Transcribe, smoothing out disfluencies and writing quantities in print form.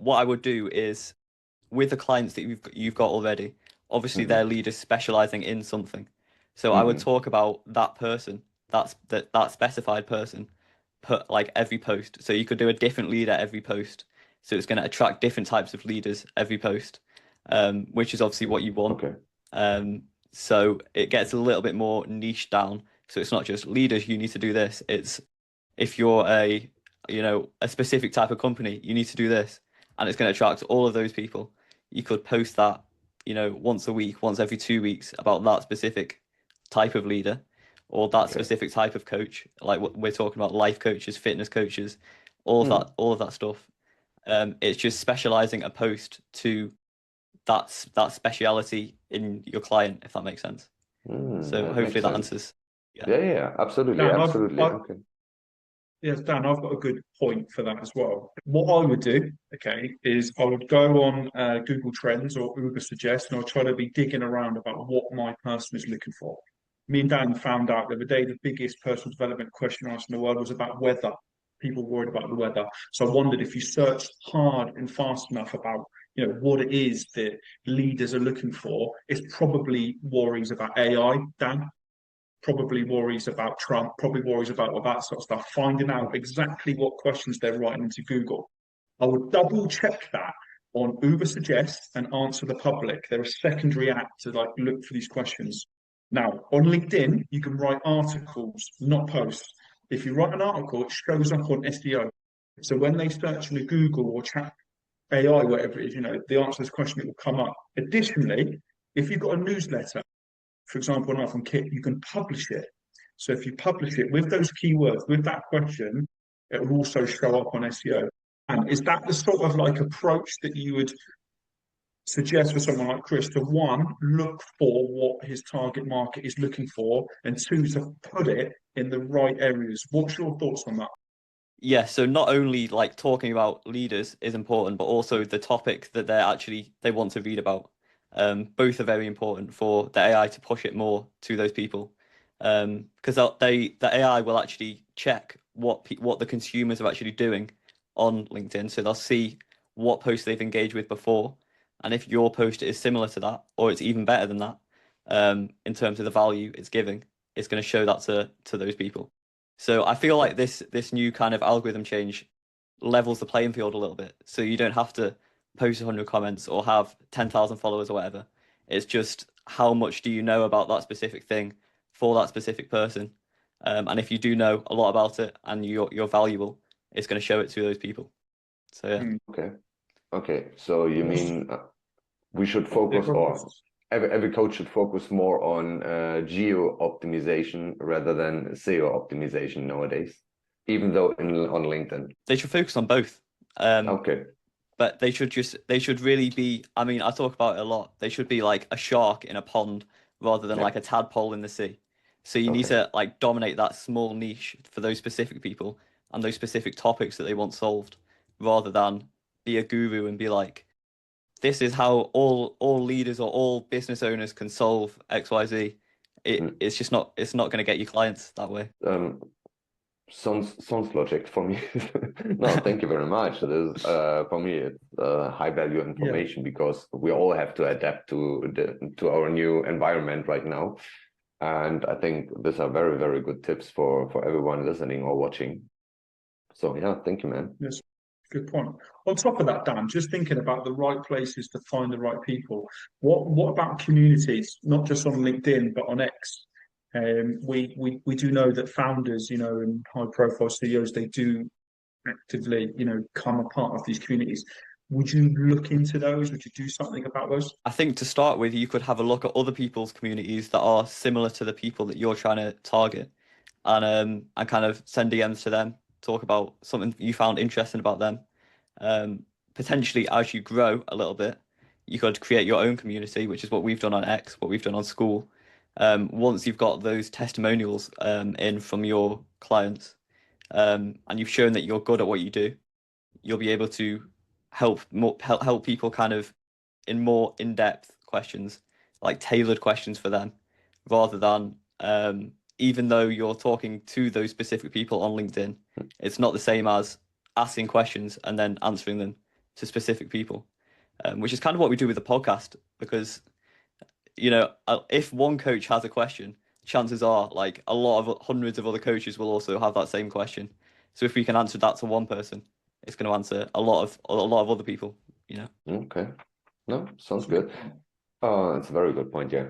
what I would do is with the clients that you've got already, obviously Hmm. their leaders specializing in something. So I would Hmm. talk about that person, that specified person, put like every post. So you could do a different leader every post. So it's going to attract different types of leaders every post, which is obviously what you want. Okay. Um, so it gets a little bit more niche down. So it's not just leaders, you need to do this. It's if you're a specific type of company, you need to do this, and it's going to attract all of those people. You could post that, once a week, once every 2 weeks about that specific type of leader or that Okay. specific type of coach. Like what we're talking about, life coaches, fitness coaches, all of that stuff. It's just specializing a post to that speciality in your client, if that makes sense. So That makes hopefully that sense. answers. Yeah. Yeah, yeah, absolutely, Dan, absolutely. Okay. yes, Dan, I've got a good point for that as well. What I would do, okay, is I would go on Google Trends or Uber Suggest, and I'll try to be digging around about what my person is looking for. Me and Dan found out the other day the biggest personal development question asked in the world was about weather. People worried about the weather. So I wondered if you searched hard and fast enough about what it is that leaders are looking for, it's probably worries about AI, Dan, probably worries about Trump, probably worries about all that sort of stuff, finding out exactly what questions they're writing into Google. I would double check that on Uber Suggest and Answer the Public. They're a secondary app to like look for these questions. Now, on LinkedIn, you can write articles, not posts. If you write an article, it shows up on SEO. So when they search in Google or chat AI, whatever it is, the answer to this question, it will come up. Additionally, if you've got a newsletter, for example, now from Kit, you can publish it. So if you publish it with those keywords, with that question, it will also show up on SEO. And is that the sort of like approach that you would suggest for someone like Chris to one, look for what his target market is looking for, and two, to put it in the right areas? What's your thoughts on that? Yeah, so not only like talking about leaders is important, but also the topic that they want to read about. Both are very important for the AI to push it more to those people. Because the AI will actually check what the consumers are actually doing on LinkedIn. So they'll see what posts they've engaged with before, and if your post is similar to that, or it's even better than that, in terms of the value it's giving, it's going to show that to those people. So I feel like this new kind of algorithm change levels the playing field a little bit. So you don't have to post 100 comments or have 10,000 followers or whatever. It's just how much do you know about that specific thing for that specific person. And if you do know a lot about it and you're valuable, it's going to show it to those people. So yeah. Okay. Okay. So you mean we should focus, Yeah, or every coach should focus more on geo optimization rather than SEO optimization nowadays, even though on LinkedIn. They should focus on both. Okay. But they should really be, I mean, I talk about it a lot. They should be like a shark in a pond rather than Yeah. like a tadpole in the sea. So you need Okay. to like dominate that small niche for those specific people and those specific topics that they want solved, rather than be a guru and be like, this is how all leaders or all business owners can solve XYZ. It's just not going to get you clients that way. Sounds logic for me. No, thank you very much. It is for me it's high value information because we all have to adapt to our new environment right now. And I think these are very, very good tips for everyone listening or watching. So yeah, thank you, man. Yes, good point. On top of that, Dan, just thinking about the right places to find the right people. What about communities, not just on LinkedIn, but on X? We do know that founders, and high profile CEOs, they do actively, come a part of these communities. Would you look into those? Would you do something about those? I think to start with, you could have a look at other people's communities that are similar to the people that you're trying to target, and kind of send DMs to them, talk about something you found interesting about them. Potentially, as you grow a little bit, you could create your own community, which is what we've done on X, what we've done on school. Once you've got those testimonials in from your clients, and you've shown that you're good at what you do, you'll be able to help people kind of in more in-depth questions, like tailored questions for them, rather than even though you're talking to those specific people on LinkedIn, it's not the same as asking questions and then answering them to specific people, which is kind of what we do with the podcast. Because, you know, if one coach has a question, chances are like a lot of hundreds of other coaches will also have that same question. So if we can answer that to one person, it's going to answer a lot of other people, you know. Okay. No, sounds good. It's a very good point, yeah.